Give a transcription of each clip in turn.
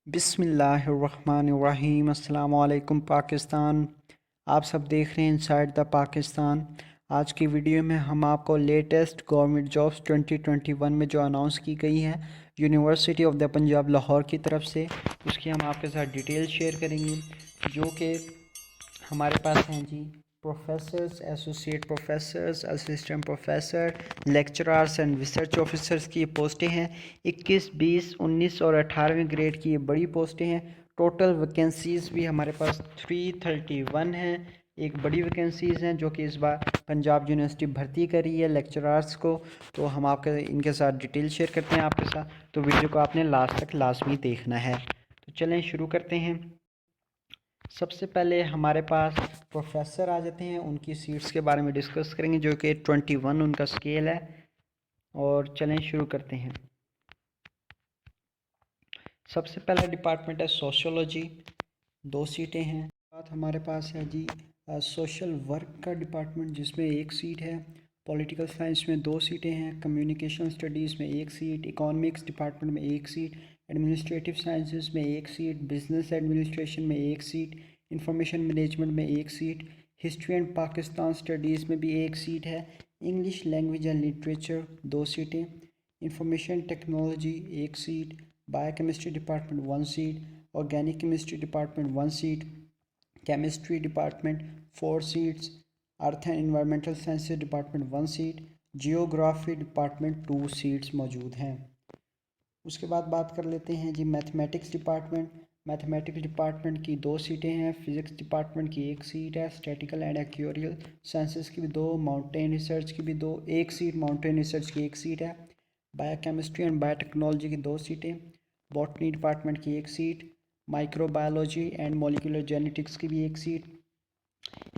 बिस्मिल्लाहिर्रहमानिर्रहीम। अस्सलाम वालेकुम पाकिस्तान। आप सब देख रहे हैं इनसाइड द पाकिस्तान। आज की वीडियो में हम आपको लेटेस्ट गवर्नमेंट जॉब्स 2021 में जो अनाउंस की गई हैं university of the Punjab Lahore की तरफ से, उसकी हम आपके साथ डिटेल शेयर करेंगे, जो कि हमारे पास हैं जी। Professors, associate professors, assistant professor, lecturers and research officers की ये पोस्टें हैं। 21, 20, 19 और 18वें ग्रेड की ये बड़ी पोस्टें हैं। टोटल वैकेंसीज़ भी हमारे पास 331 हैं। एक बड़ी वैकेंसीज़ हैं जो कि इस बार पंजाब यूनिवर्सिटी भर्ती कर रही है लेक्चरर्स को। तो हम आपके इनके साथ डिटेल शेयर करते हैं आपके साथ, तो वीडियो को आपने लास्ट तक लाजमी देखना है। तो चलें शुरू करते हैं। सबसे पहले हमारे पास प्रोफेसर आ जाते हैं, उनकी सीट्स के बारे में डिस्कस करेंगे, जो कि 21 उनका स्केल है। और चलें शुरू करते हैं। सबसे पहला डिपार्टमेंट है सोशियोलॉजी, 2 सीटें हैं। बात हमारे पास है जी सोशल वर्क का डिपार्टमेंट, जिसमें 1 सीट है। पॉलिटिकल साइंस में 2 सीटें हैं। कम्युनिकेशन स्टडीज़ में 1 सीट। इकोनॉमिक्स डिपार्टमेंट में 1 सीट। एडमिनिस्ट्रेटिव साइंसेस में 1 सीट। बिजनेस एडमिनिस्ट्रेशन में 1 सीट। इंफॉर्मेशन मैनेजमेंट में 1 seat. History and Pakistan studies में भी 1 सीट है। इंग्लिश लैंग्वेज एंड लिटरेचर 2 सीटें। Information technology 1 seat. Biochemistry department 1 seat. Organic chemistry department 1 seat. Chemistry department 4 seats. Earth and environmental sciences department 1 seat. Geography department 2 seats मौजूद हैं। उसके बाद बात कर लेते हैं जी मैथमेटिक्स डिपार्टमेंट। मैथमेटिक्स डिपार्टमेंट की 2 सीटें हैं। फिज़िक्स डिपार्टमेंट की 1 सीट है। स्टैटिकल एंड एक्यूरियल साइंसेज की भी 2। माउंटेन रिसर्च की भी 2, 1 सीट। माउंटेन रिसर्च की 1 सीट है। बायोकेमिस्ट्री एंड बायोटेक्नोलॉजी की 2 सीटें। बॉटनी डिपार्टमेंट की 1 seat. Microbiology and molecular genetics की भी 1 seat.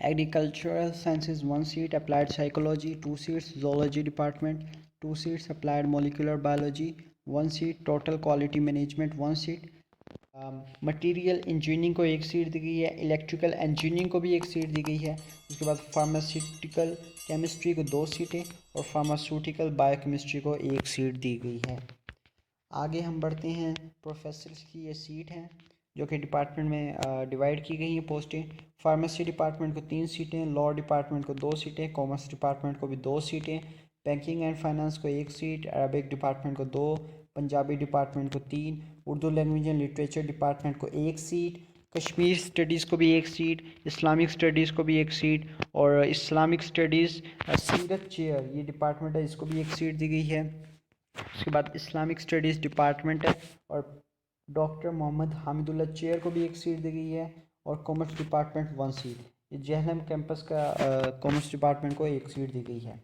Agricultural sciences 1 seat. Applied psychology 2 seats. Zoology department 2 seats. Applied molecular biology 1 seat. Total quality management 1 seat. Material engineering को 1 seat दी गई है। Electrical engineering को भी 1 सीट दी गई है। उसके बाद फार्मास्यूटिकल केमिस्ट्री को 2 सीटें और फार्मास्यूटिकल बायोकेमिस्ट्री को 1 सीट दी गई है। आगे हम बढ़ते हैं। प्रोफेसर की ये सीट हैं जो कि डिपार्टमेंट में डिवाइड की गई हैं पोस्टें। फार्मेसी डिपार्टमेंट को 3 सीटें। लॉ डिपार्टमेंट को 2 सीटें। कॉमर्स डिपार्टमेंट को भी 2 सीटें। बैंकिंग एंड फाइनेंस को 1 सीट। अरबिक डिपार्टमेंट को 2। पंजाबी डिपार्टमेंट को 3। Urdu language and literature department को 1 सीट। कश्मीर स्टडीज़ को भी 1 सीट। इस्लामिक स्टडीज़ को भी 1 सीट। और इस्लामिक स्टडीज़ सीरत चेयर ये डिपार्टमेंट है, इसको भी 1 सीट दी गई है। उसके बाद इस्लामिक स्टडीज़ डिपार्टमेंट है और डॉक्टर मोहम्मद हामिदुल्ला चेयर को भी 1 सीट दी गई है। और कॉमर्स डिपार्टमेंट 1 सीट। ये जहलम कैंपस का कॉमर्स डिपार्टमेंट को 1 सीट दी गई है।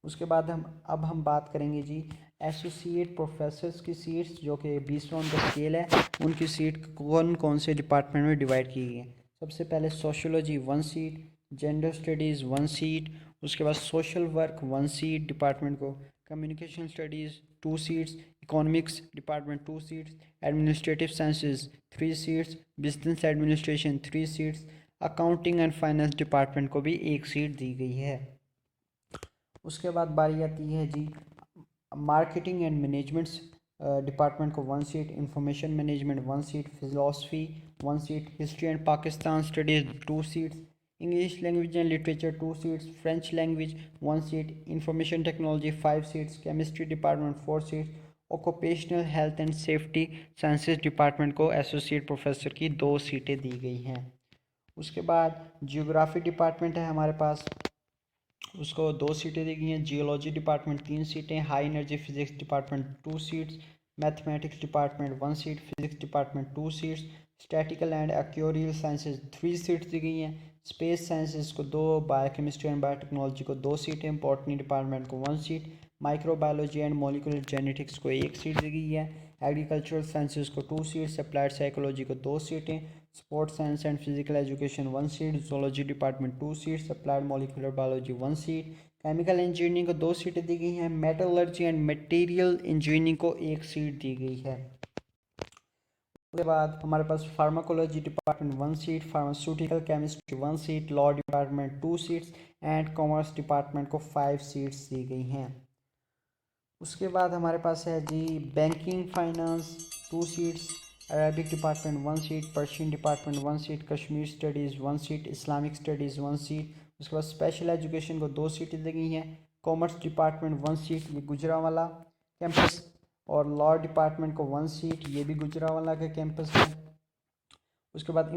उसके बाद हम बात करेंगे जी एसोसिएट प्रोफेसर्स की सीट्स, जो कि 20वां उनका स्केल है। उनकी सीट कौन कौन से डिपार्टमेंट में डिवाइड की गई है। सबसे पहले sociology 1 seat. Gender studies 1 seat. उसके बाद सोशल वर्क 1 सीट डिपार्टमेंट को। Communication studies 2 seats. Economics department 2 seats. Administrative sciences 3 seats. Business administration 3 seats. Accounting and finance department को भी 1 सीट दी गई है। उसके बाद बारी आती है जी मार्केटिंग एंड मैनेजमेंट डिपार्टमेंट को 1 seat. Information management 1 seat. Philosophy 1 seat. History and Pakistan studies 2 seats. English language and literature 2 seats. French language 1 seat. Information technology 5 seats. Chemistry department 4 seats. Occupational health and safety sciences department को associate professor की 2 सीटें दी गई हैं। उसके बाद geography department है हमारे पास, उसको 2 सीटें दी गई हैं। जियोलॉजी डिपार्टमेंट 3 सीटें। High energy physics department 2 seats. Mathematics department 1 seat. Physics department 2 seats. Statistical and actuarial sciences 3 seats दी गई हैं। स्पेस साइंसेज को 2। बायोकेमिस्ट्री एंड बायोटेक्नोलॉजी को 2 सीटें। बॉटनी डिपार्टमेंट को 1 seat. Microbiology and molecular genetics को 1 सीट दी गई है। एग्रीकल्चरल साइंसेज को 2 सीट्स। अप्लाइड साइकोलॉजी को 2 सीटें। Sports science and physical education 1 seat. Zoology department 2 seats. Applied molecular biology 1 seat. Chemical engineering को 2 सीटें दी गई हैं। मेटलर्जी एंड मटेरियल इंजीनियरिंग को 1 सीट दी गई है। उसके बाद हमारे पास pharmacology department 1 seat. Pharmaceutical chemistry 1 seat. Law department 2 seats and commerce department को 5 सीट्स दी गई हैं। उसके बाद हमारे पास है जी banking finance 2 seats. Arabic department 1 seat, Persian department 1 seat, Kashmir studies 1 seat, Islamic studies 1 seat. उसके बाद स्पेशल एजुकेशन को 2 सीटें दी गई हैं। कॉमर्स डिपार्टमेंट 1 सीट, ये गुजरांवाला कैंपस, और लॉ डिपार्टमेंट को 1 सीट, ये भी गुजरांवाला का कैंपस है। उसके बाद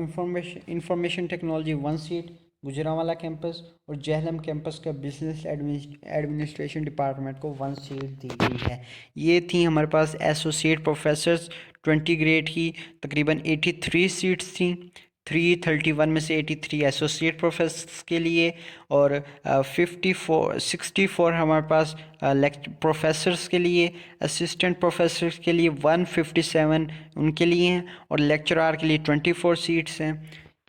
information technology 1 seat, Gujranwala campus, और जहलम कैंपस का बिजनेस एडमिनिस्ट्रेशन डिपार्टमेंट को 1 सीट दी गई है। ये थी हमारे पास एसोसिएट प्रोफेसर्स 20 ग्रेड की तकरीबन 83 सीट्स थी। 331 में से 83 एसोसिएट प्रोफेसर्स के लिए, और 64 हमारे पास प्रोफेसर्स के लिए, असिस्टेंट प्रोफेसर्स के लिए 157 उनके लिए हैं, और लेक्चरार के लिए 24 सीट्स हैं।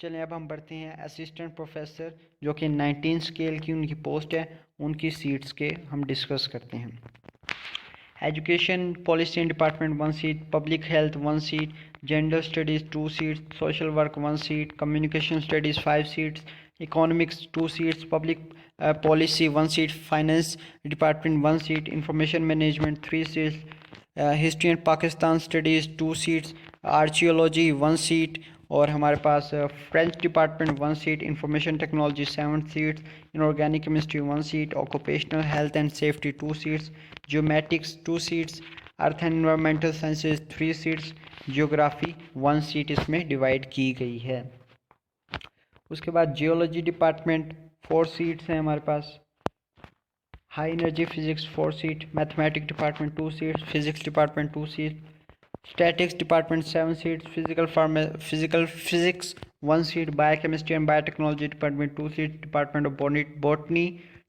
चलें अब हम बढ़ते हैं असिस्टेंट प्रोफेसर, जो कि 19 स्केल की उनकी पोस्ट है, उनकी सीट्स के हम डिस्कस करते हैं। Education policy and department 1 seat, public health 1 seat, gender studies 2 seats, social work 1 seat, communication studies 5 seats, economics 2 seats, public policy 1 seat, finance department 1 seat, information management 3 seats, history and Pakistan studies 2 seats, archaeology 1 seat, और हमारे पास French department 1 seat, information technology 7 seats, inorganic chemistry 1 seat, occupational health and safety 2 seats, geomatics 2 seats, earth and environmental sciences 3 seats, geography 1 seat इसमें divide की गई है। उसके बाद geology department 4 seats हैं हमारे पास, high energy physics 4 seat, mathematics department 2 seats, physics department 2 seat, statics department 7 seats, physical physics 1 seat, biochemistry and biotechnology department 2 seat, department of botany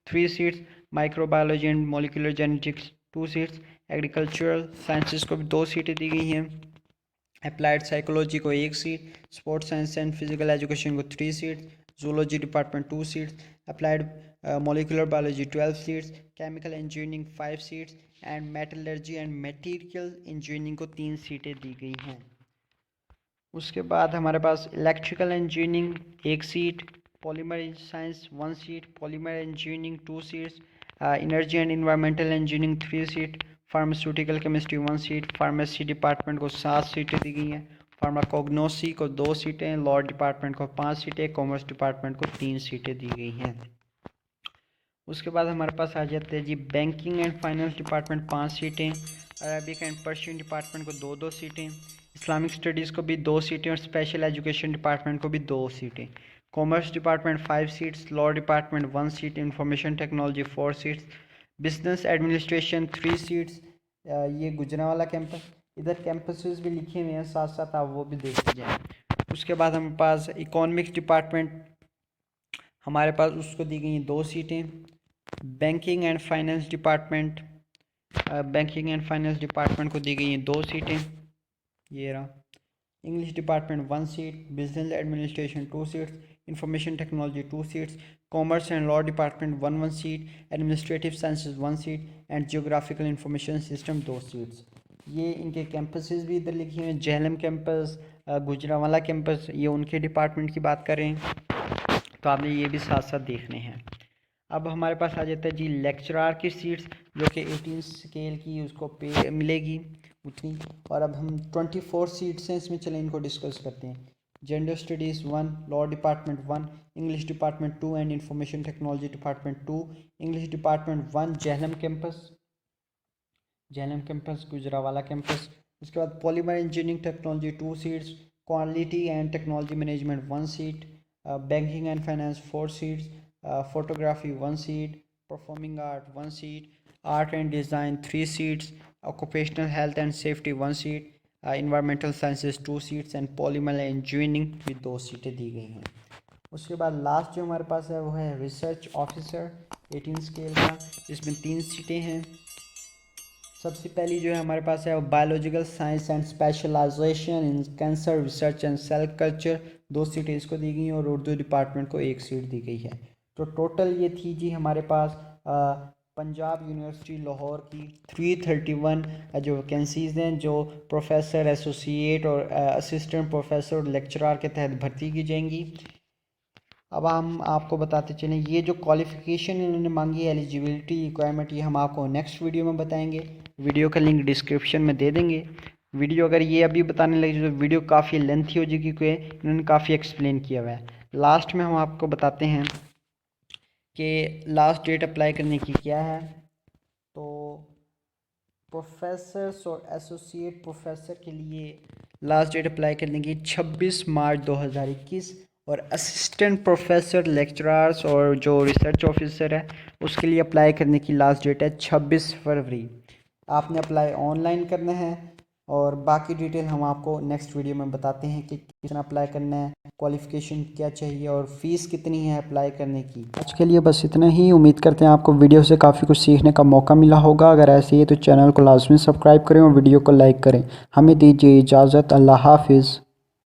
3 seats, microbiology and molecular genetics 2 seats, agricultural sciences को भी 2 सीटें दी गई हैं, applied psychology को 1 seat, sports science and physical education को 3 seats, zoology department 2 seats, applied molecular biology 12 seats, chemical engineering 5 seats, and metallurgy and material engineering को 3 सीटें दी गई हैं। उसके बाद हमारे पास electrical engineering 1 seat, polymer science 1 seat, polymer engineering 2 seats, energy and environmental engineering 3 seat, pharmaceutical chemistry 1 seat, pharmacy department को 7 सीटें दी गई हैं, फार्माकोग्नोसी को 2 सीटें, लॉ डिपार्टमेंट को 5 सीटें, कॉमर्स डिपार्टमेंट को 3 सीटें दी गई हैं। उसके बाद हमारे पास आ जाते हैं जी बैंकिंग एंड फाइनेंस डिपार्टमेंट 5 सीटें, अरबिक एंड पर्शियन डिपार्टमेंट को 2-2 सीटें, इस्लामिक स्टडीज़ को भी 2 सीटें, और स्पेशल एजुकेशन डिपार्टमेंट को भी 2 सीटें, commerce department 5 seats, law department 1 seat, information technology 4 seats, business administration 3 seats. ये गुजरांवाला कैंपस, इधर कैंपसेस भी लिखे हुए हैं साथ साथ, आप वो भी देख लीजिए। उसके बाद हमारे पास इकोनॉमिक्स डिपार्टमेंट, हमारे पास उसको दी गई 2 सीटें, बैंकिंग एंड फाइनेंस डिपार्टमेंट को दी गई हैं 2 सीटें, ये रहा। English department 1 seat, business administration 2 seats, information technology 2 seats, commerce and law department 1 seat, administrative sciences 1 seat, and geographical information system 2 seats. ये इनके कैंपसेस भी इधर लिखे हुए हैं, जहलम कैंपस, गुजरांवाला कैंपस, ये उनके डिपार्टमेंट की बात करें तो आपने ये भी साथ साथ देखने हैं। अब हमारे पास आ जाता है जी लेक्चरार की सीट्स, जो कि 18 स्केल की उसको पे मिलेगी उतनी, और अब हम 24 सीट्स हैं इसमें, चलें इनको डिस्कस करते हैं। Gender studies 1, law department 1, English department 2 and information technology department 2, English department 1 Jhelum campus Gujranwala campus. उसके बाद polymer engineering technology 2 seats, quality and technology management 1 seat, banking and finance 4 seats, photography 1 seat, performing art 1 seat, art and design 3 seats, occupational health and safety 1 seat, environmental sciences 2 seats, and polymer engineering भी 2 सीटें दी गई हैं। उसके बाद last जो हमारे पास है वो है रिसर्च ऑफिसर 18 स्केल का, इसमें 3 सीटें हैं। सबसे पहली जो है हमारे पास है वो biological science and specialization in cancer research and cell culture, 2 सीटें इसको दी गई, और उर्दू डिपार्टमेंट को 1 सीट दी गई है। तो टोटल ये थी जी हमारे पास पंजाब यूनिवर्सिटी लाहौर की 331 जो वैकेंसीज़ हैं, जो प्रोफेसर, एसोसिएट और असिस्टेंट प्रोफेसर और लेक्चरार के तहत भर्ती की जाएंगी। अब हम आपको बताते चलें, ये जो क्वालिफ़िकेशन इन्होंने मांगी है, एलिजिबिलिटी रिक्वायरमेंट, ये हम आपको नेक्स्ट वीडियो में बताएंगे। वीडियो का लिंक डिस्क्रिप्शन में दे देंगे, वीडियो अगर ये अभी बताने लगे तो वीडियो काफ़ी लेंथी हो जाएगी क्योंकि इन्होंने काफ़ी एक्सप्लेन किया हुआ है। लास्ट में हम आपको बताते हैं कि लास्ट डेट अप्लाई करने की क्या है। तो प्रोफेसर और एसोसिएट प्रोफेसर के लिए लास्ट डेट अप्लाई करने की 26 मार्च 2021 और असिस्टेंट प्रोफेसर लेक्चरर्स और जो रिसर्च ऑफिसर है उसके लिए अप्लाई करने की लास्ट डेट है 26 फरवरी। आपने अप्लाई ऑनलाइन करना है और बाकी डिटेल हम आपको नेक्स्ट वीडियो में बताते हैं कि कितना अप्लाई करना है, क्वालिफ़िकेशन क्या चाहिए और फ़ीस कितनी है अप्लाई करने की। आज के लिए बस इतना ही। उम्मीद करते हैं आपको वीडियो से काफ़ी कुछ सीखने का मौका मिला होगा। अगर ऐसे ही है तो चैनल को लाजमी सब्सक्राइब करें और वीडियो को लाइक करें। हमें दीजिए इजाज़त। अल्लाह हाफिज़।